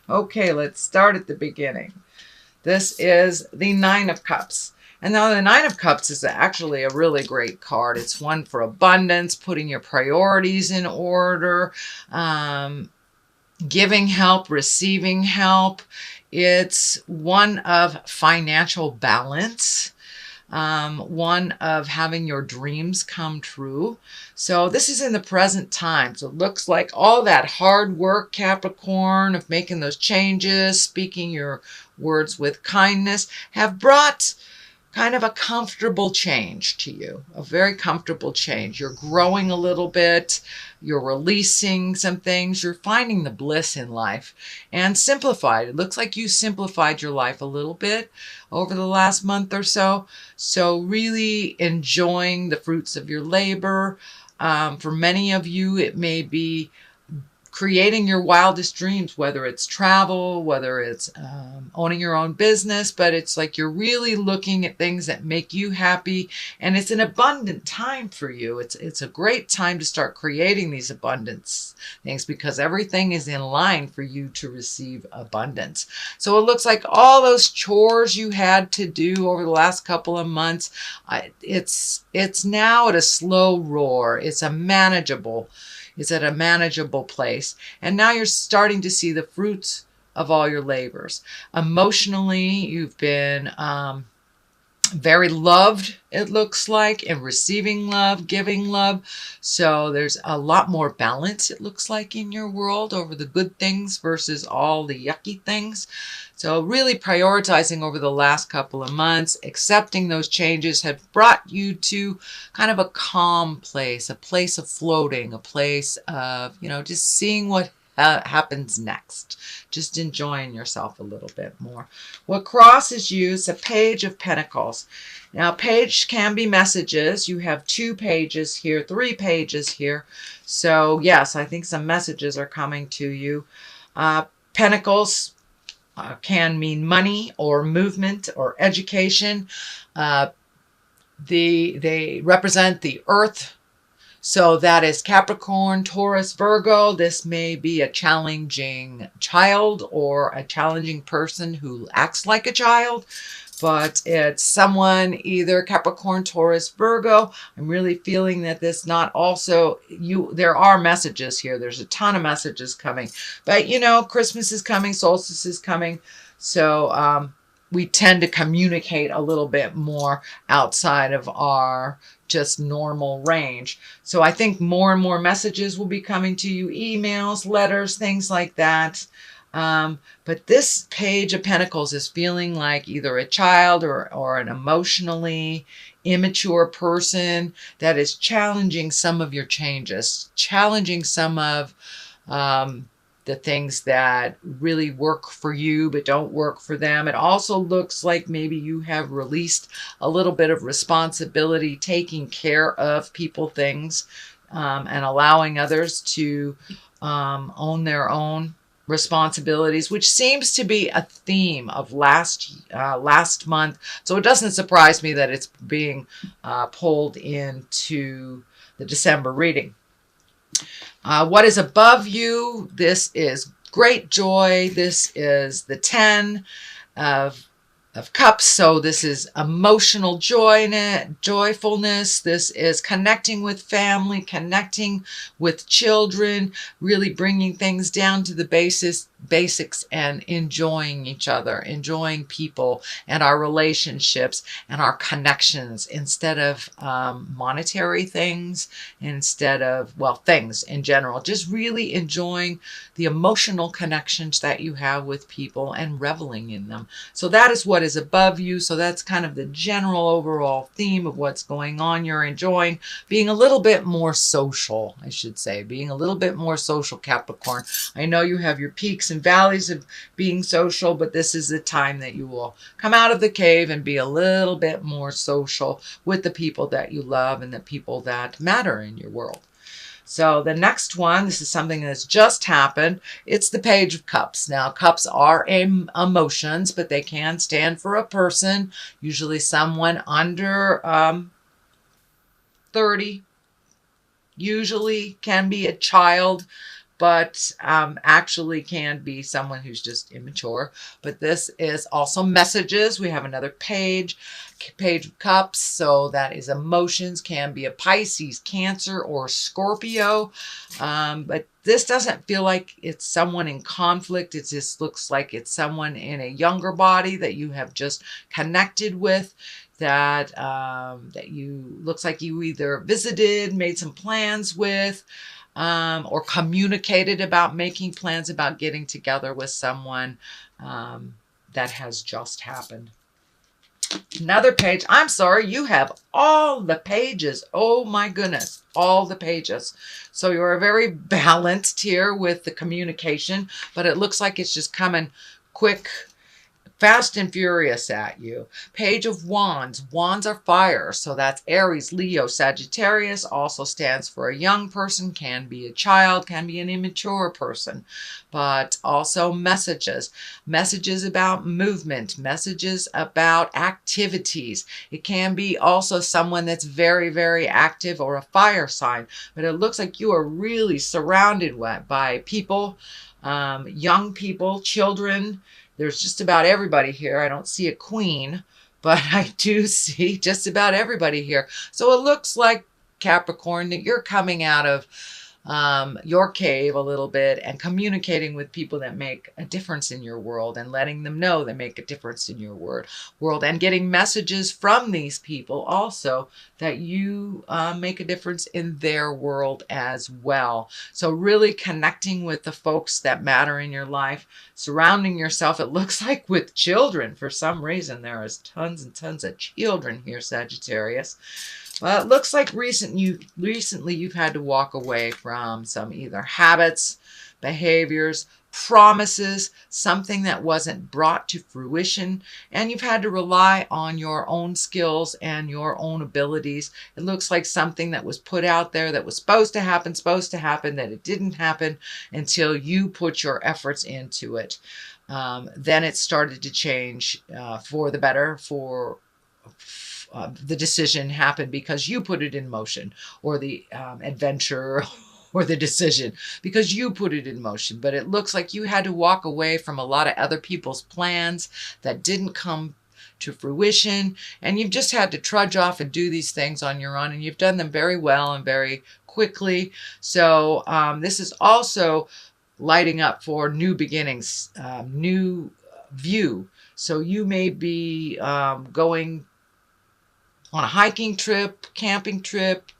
Okay, let's start at the beginning. This is the Nine of Cups. And now the Nine of Cups is actually a really great card. It's one for abundance, putting your priorities in order, giving help, receiving help. It's one of financial balance, one of having your dreams come true. So this is in the present time. So it looks like all that hard work, Capricorn, of making those changes, speaking your words with kindness, have brought kind of a comfortable change to you, a very comfortable change. You're growing a little bit, you're releasing some things, you're finding the bliss in life and simplified. It looks like you simplified your life a little bit over the last month or so. So really enjoying the fruits of your labor. For many of you, it may be creating your wildest dreams, whether it's travel, whether it's owning your own business, but it's like you're really looking at things that make you happy, and it's an abundant time for you. It's a great time to start creating these abundance things because everything is in line for you to receive abundance. So it looks like all those chores you had to do over the last couple of months, it's now at a slow roar. It's at a manageable place. And now you're starting to see the fruits of all your labors. Emotionally, you've been very loved, it looks like, and receiving love, giving love. So there's a lot more balance, it looks like, in your world over the good things versus all the yucky things. So really prioritizing over the last couple of months, accepting those changes have brought you to kind of a calm place, a place of floating, a place of, just seeing what happens next. Just enjoying yourself a little bit more. What crosses you is a Page of Pentacles. Now, page can be messages. You have 2 pages here, 3 pages here. So, yes, I think some messages are coming to you. Pentacles can mean money or movement or education. They represent the earth. So that is Capricorn, Taurus, Virgo. This may be a challenging child or a challenging person who acts like a child, but it's someone either Capricorn, Taurus, Virgo. I'm really feeling that this not also there are messages here. There's a ton of messages coming, but Christmas is coming, solstice is coming. So, we tend to communicate a little bit more outside of our just normal range. So I think more and more messages will be coming to you, emails, letters, things like that. But this Page of Pentacles is feeling like either a child or an emotionally immature person that is challenging some of your changes, challenging some of the things that really work for you but don't work for them. It also looks like maybe you have released a little bit of responsibility, taking care of people, things, and allowing others to own their own responsibilities, which seems to be a theme of last month. So it doesn't surprise me that it's being pulled into the December reading. What is above you? This is great joy. This is the 10 of cups. So this is emotional joyfulness. This is connecting with family, connecting with children, really bringing things down to the basics and enjoying each other, enjoying people and our relationships and our connections instead of monetary things, instead of, things in general. Just really enjoying the emotional connections that you have with people and reveling in them. So that is what is above you. So that's kind of the general overall theme of what's going on. You're enjoying being a little bit more social, I should say, being a little bit more social, Capricorn. I know you have your peaks and valleys of being social, but this is the time that you will come out of the cave and be a little bit more social with the people that you love and the people that matter in your world. So the next one, this is something that's just happened. It's the Page of Cups. Now, cups are emotions, but they can stand for a person, usually someone under 30, usually can be a child, but actually can be someone who's just immature. But this is also messages. We have another page of cups. So that is emotions, can be a Pisces, Cancer, or Scorpio. But this doesn't feel like it's someone in conflict. It just looks like it's someone in a younger body that you have just connected with, that that you looks like you either visited, made some plans with, or communicated about making plans about getting together with someone. That has just happened. Another page. I'm sorry, you have all the pages. Oh my goodness, all the pages. So you're very balanced here with the communication, but it looks like it's just coming quick, fast and furious at you. Page of Wands. Wands are fire. So that's Aries, Leo, Sagittarius. Also stands for a young person, can be a child, can be an immature person. But also messages. Messages about movement. Messages about activities. It can be also someone that's very, very active or a fire sign. But it looks like you are really surrounded by people, young people, children. There's just about everybody here. I don't see a queen, but I do see just about everybody here. So it looks like, Capricorn, that you're coming out of your cave a little bit and communicating with people that make a difference in your world and letting them know they make a difference in your world, and getting messages from these people also that you make a difference in their world as well. So really connecting with the folks that matter in your life, surrounding yourself, it looks like, with children. For some reason, there is tons and tons of children here, Sagittarius. Well, it looks like recently you've had to walk away from some either habits, behaviors, promises, something that wasn't brought to fruition, and you've had to rely on your own skills and your own abilities. It looks like something that was put out there that was supposed to happen, that it didn't happen until you put your efforts into it. Then it started to change for the better, the decision happened because you put it in motion, or the adventure or the decision because you put it in motion. But it looks like you had to walk away from a lot of other people's plans that didn't come to fruition, and you've just had to trudge off and do these things on your own, and you've done them very well and very quickly. So this is also lighting up for new beginnings, new view. So you may be going on a hiking trip, camping trip,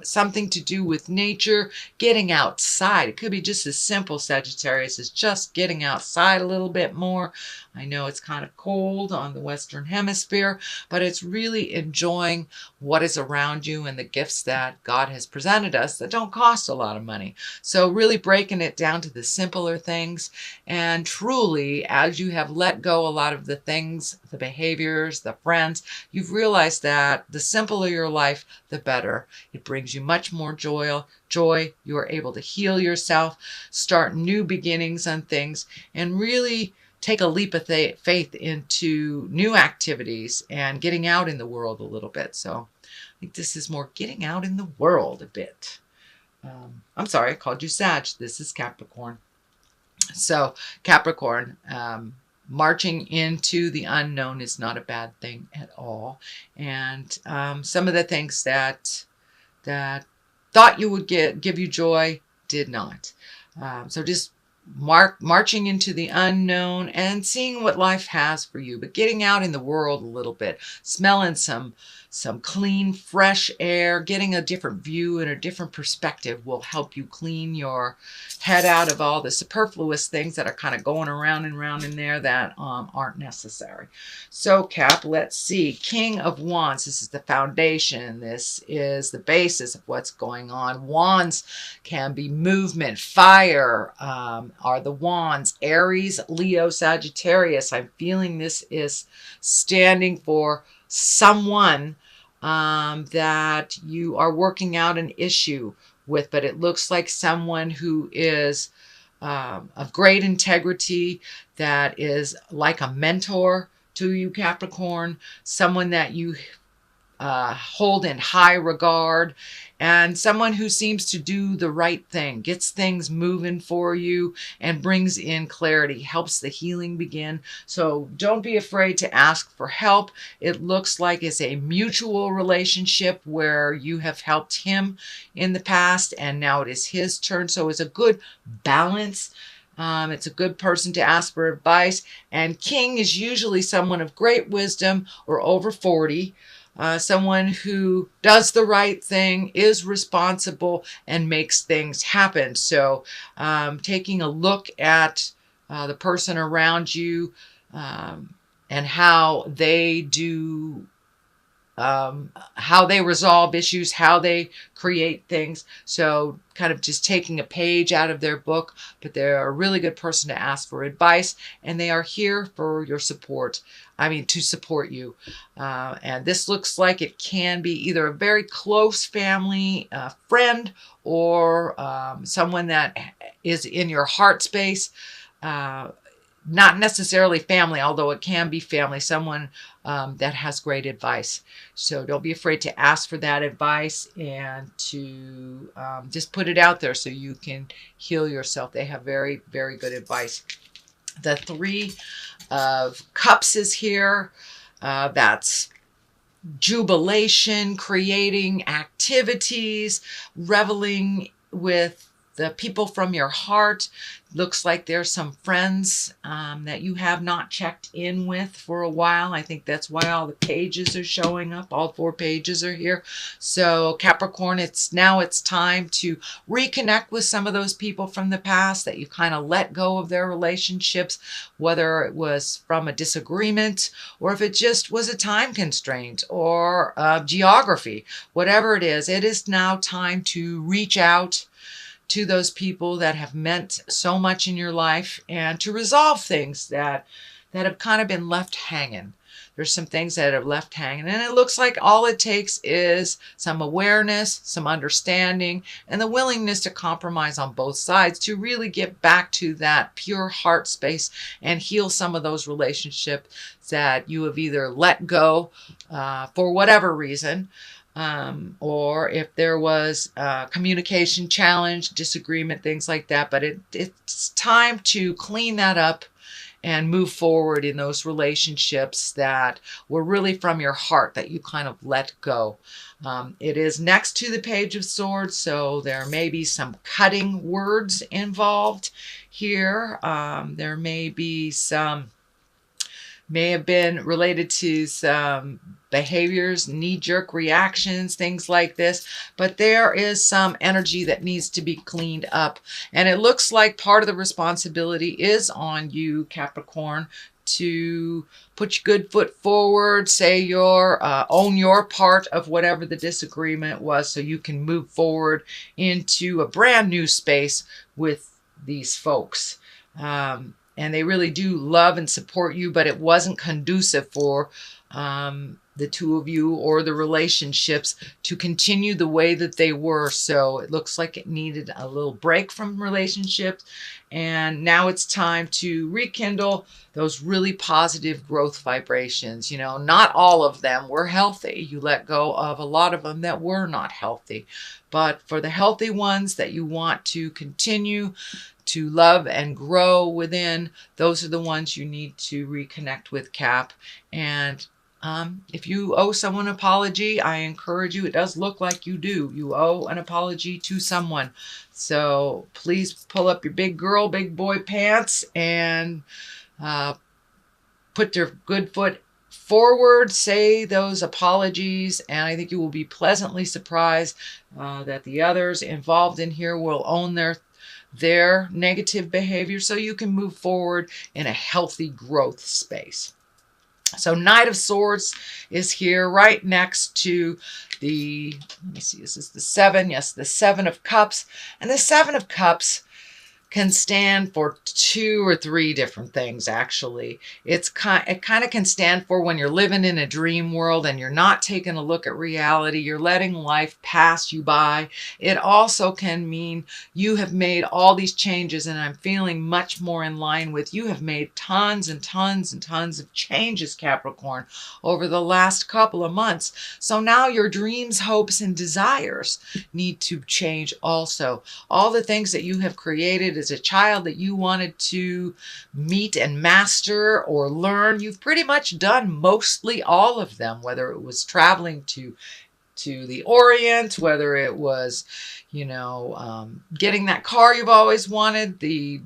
something to do with nature, getting outside. It could be just as simple, Sagittarius, as just getting outside a little bit more. I know it's kind of cold on the Western Hemisphere, but it's really enjoying what is around you and the gifts that God has presented us that don't cost a lot of money. So really breaking it down to the simpler things. And truly, as you have let go a lot of the things, the behaviors, the friends, you've realized that the simpler your life, the better. It brings you much more joy. You are able to heal yourself, start new beginnings on things, and really take a leap of faith into new activities and getting out in the world a little bit. So I think this is more getting out in the world a bit. I'm sorry, I called you Sag. This is Capricorn. So Capricorn, marching into the unknown is not a bad thing at all. And some of the things that thought you would give you joy did not. So just marching into the unknown and seeing what life has for you, but getting out in the world a little bit, smelling some clean, fresh air, getting a different view and a different perspective will help you clean your head out of all the superfluous things that are kind of going around and around in there that aren't necessary. So Cap, let's see. King of Wands. This is the foundation. This is the basis of what's going on. Wands can be movement. Fire are the wands. Aries, Leo, Sagittarius. I'm feeling this is standing for someone that you are working out an issue with, but it looks like someone who is of great integrity, that is like a mentor to you, Capricorn, someone that you hold in high regard, and someone who seems to do the right thing, gets things moving for you and brings in clarity, helps the healing begin. So don't be afraid to ask for help. It looks like it's a mutual relationship where you have helped him in the past and now it is his turn. So it's a good balance. It's a good person to ask for advice. And King is usually someone of great wisdom or over 40. Someone who does the right thing, is responsible, and makes things happen. So taking a look at the person around you and how they do how they resolve issues, how they create things. So kind of just taking a page out of their book, but they're a really good person to ask for advice, and they are here for your support. I mean, to support you. And this looks like it can be either a very close family friend or someone that is in your heart space. Not necessarily family, although it can be family, someone that has great advice. So don't be afraid to ask for that advice and to just put it out there so you can heal yourself. They have very, very good advice. The Three of Cups is here. That's jubilation, creating activities, reveling with the people from your heart. Looks like there's some friends that you have not checked in with for a while. I think that's why all the pages are showing up. All 4 pages are here. So Capricorn, it's time to reconnect with some of those people from the past that you kind of let go of their relationships, whether it was from a disagreement or if it just was a time constraint or geography. Whatever it is now time to reach out to those people that have meant so much in your life and to resolve things that have kind of been left hanging. There's some things that have left hanging, and it looks like all it takes is some awareness, some understanding, and the willingness to compromise on both sides to really get back to that pure heart space and heal some of those relationships that you have either let go for whatever reason, or if there was a communication challenge, disagreement, things like that. But it's time to clean that up and move forward in those relationships that were really from your heart that you kind of let go. It is next to the Page of Swords, so there may be some cutting words involved here. There may have been related to some behaviors, knee-jerk reactions, things like this. But there is some energy that needs to be cleaned up. And it looks like part of the responsibility is on you, Capricorn, to put your good foot forward, say own your part of whatever the disagreement was so you can move forward into a brand new space with these folks. And they really do love and support you, but it wasn't conducive for the two of you or the relationships to continue the way that they were. So it looks like it needed a little break from relationships. And now it's time to rekindle those really positive growth vibrations. You know, not all of them were healthy. You let go of a lot of them that were not healthy. But for the healthy ones that you want to continue to love and grow within, those are the ones you need to reconnect with, Cap. And if you owe someone an apology, I encourage you, it does look like you do. You owe an apology to someone. So please pull up your big girl, big boy pants and put your good foot forward, say those apologies, and I think you will be pleasantly surprised that the others involved in here will own their negative behavior so you can move forward in a healthy growth space. So Knight of Swords is here right next to the, let me see, this is the 7. Yes, the 7 of Cups. And the 7 of Cups can stand for 2 or 3 different things, actually. It kind of can stand for when you're living in a dream world and you're not taking a look at reality. You're letting life pass you by. It also can mean you have made all these changes, and I'm feeling much more in line with you have made tons and tons and tons of changes, Capricorn, over the last couple of months. So now your dreams, hopes, and desires need to change also. All the things that you have created as a child that you wanted to meet and master or learn, you've pretty much done mostly all of them, whether it was traveling to the Orient, whether it was, getting that car you've always wanted, the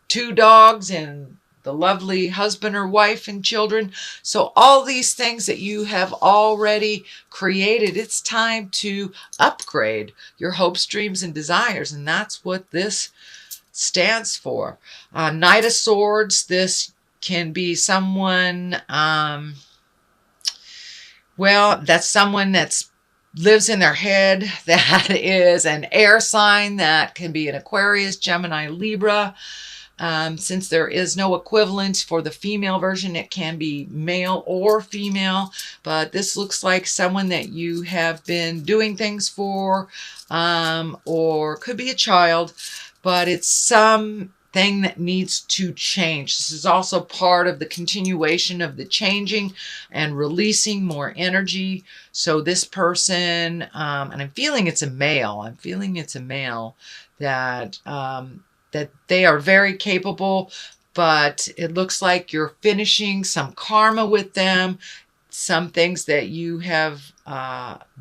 2 dogs, and the lovely husband or wife and children. So all these things that you have already created, it's time to upgrade your hopes, dreams, and desires. And that's what this stands for. Knight of Swords, this can be someone, that's someone that's lives in their head, that is an air sign, that can be an Aquarius, Gemini, Libra. Since there is no equivalent for the female version, it can be male or female, but this looks like someone that you have been doing things for, or could be a child, but it's something that needs to change. This is also part of the continuation of the changing and releasing more energy. So this person, and I'm feeling it's a male, that they are very capable, but it looks like you're finishing some karma with them. Some things that you have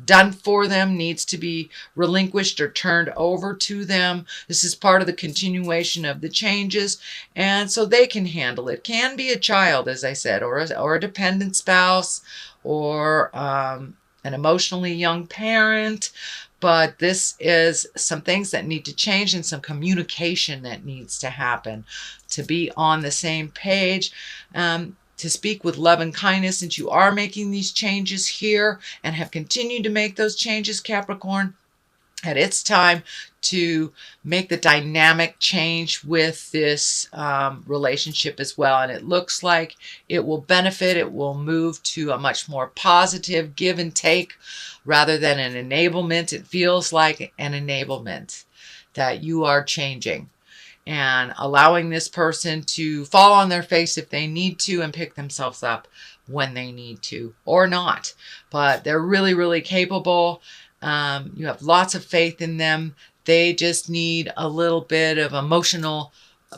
done for them needs to be relinquished or turned over to them. This is part of the continuation of the changes, and so they can handle it. Can be a child, as I said, or a dependent spouse, or an emotionally young parent. But this is some things that need to change and some communication that needs to happen to be on the same page, to speak with love and kindness, since you are making these changes here and have continued to make those changes, Capricorn. And it's time to make the dynamic change with this relationship as well. And it looks like it will benefit. It will move to a much more positive give and take rather than an enablement. It feels like an enablement that you are changing and allowing this person to fall on their face if they need to and pick themselves up when they need to, or not. But they're really, really capable. You have lots of faith in them. They just need a little bit of emotional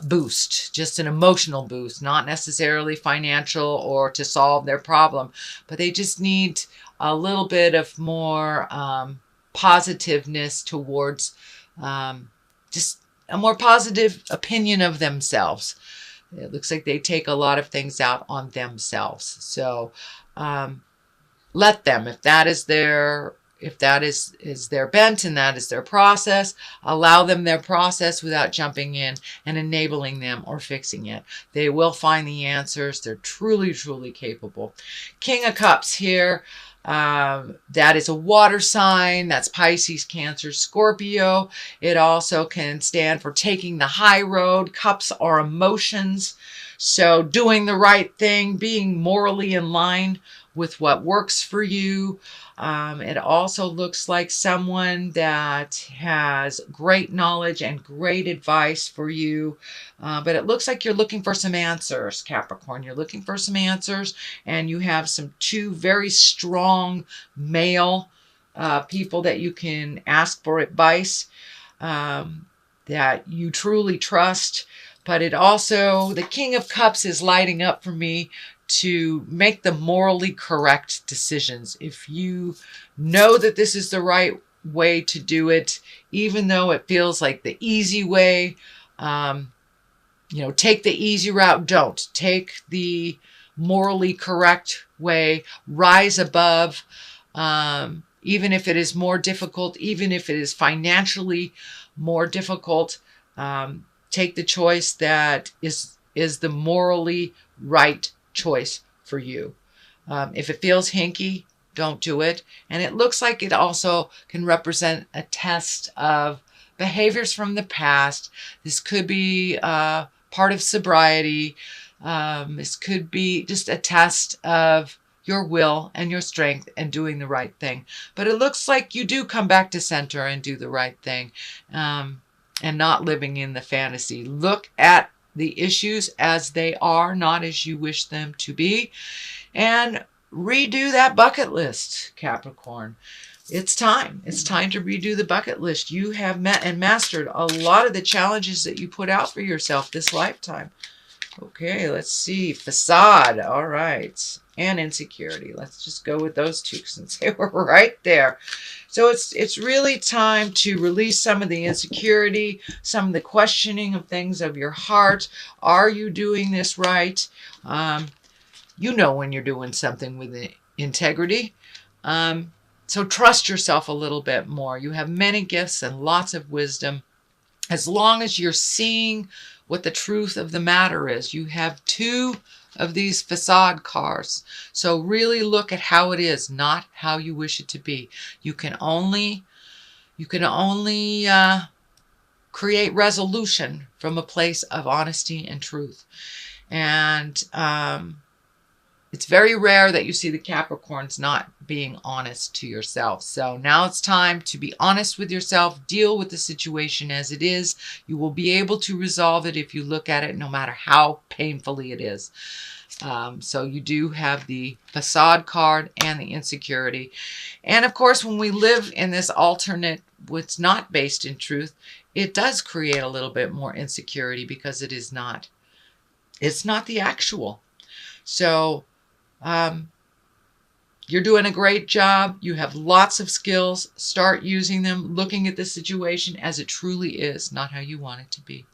boost, just an emotional boost, not necessarily financial or to solve their problem, but they just need a little bit of more positiveness towards just a more positive opinion of themselves. It looks like they take a lot of things out on themselves. So let them, if that is their bent and that is their process, allow them their process without jumping in and enabling them or fixing it. They will find the answers. They're truly, truly capable. King of Cups here. That is a water sign. That's Pisces, Cancer, Scorpio. It also can stand for taking the high road. Cups are emotions. So doing the right thing, being morally in line with what works for you. It also looks like someone that has great knowledge and great advice for you. But it looks like you're looking for some answers, Capricorn. You're looking for some answers, and you have two very strong male people that you can ask for advice, that you truly trust. But it also, the King of Cups is lighting up for me to make the morally correct decisions. If you know that this is the right way to do it, even though it feels like the easy way, take the easy route. Don't take the morally correct way. Rise above, even if it is more difficult, even if it is financially more difficult. Take the choice that is the morally right choice for you. If it feels hinky, don't do it. And it looks like it also can represent a test of behaviors from the past. This could be part of sobriety. This could be just a test of your will and your strength and doing the right thing. But it looks like you do come back to center and do the right thing, and not living in the fantasy. Look at the issues as they are, not as you wish them to be, and redo that bucket list, Capricorn. It's time. It's time to redo the bucket list. You have met and mastered a lot of the challenges that you put out for yourself this lifetime. Okay, let's see. Facade. All right. And insecurity. Let's just go with those two since they were right there. So it's really time to release some of the insecurity, some of the questioning of things of your heart. Are you doing this right? You know when you're doing something with integrity. So trust yourself a little bit more. You have many gifts and lots of wisdom. As long as you're seeing what the truth of the matter is. You have 2 of these facade cards. So really look at how it is, not how you wish it to be. You can only create resolution from a place of honesty and truth. And it's very rare that you see the Capricorns not being honest to yourself. So now it's time to be honest with yourself, deal with the situation as it is. You will be able to resolve it if you look at it, no matter how painfully it is. So you do have the facade card and the insecurity. And of course, when we live in this alternate, what's not based in truth, it does create a little bit more insecurity because it's not the actual. So you're doing a great job. You have lots of skills. Start using them, looking at the situation as it truly is, not how you want it to be.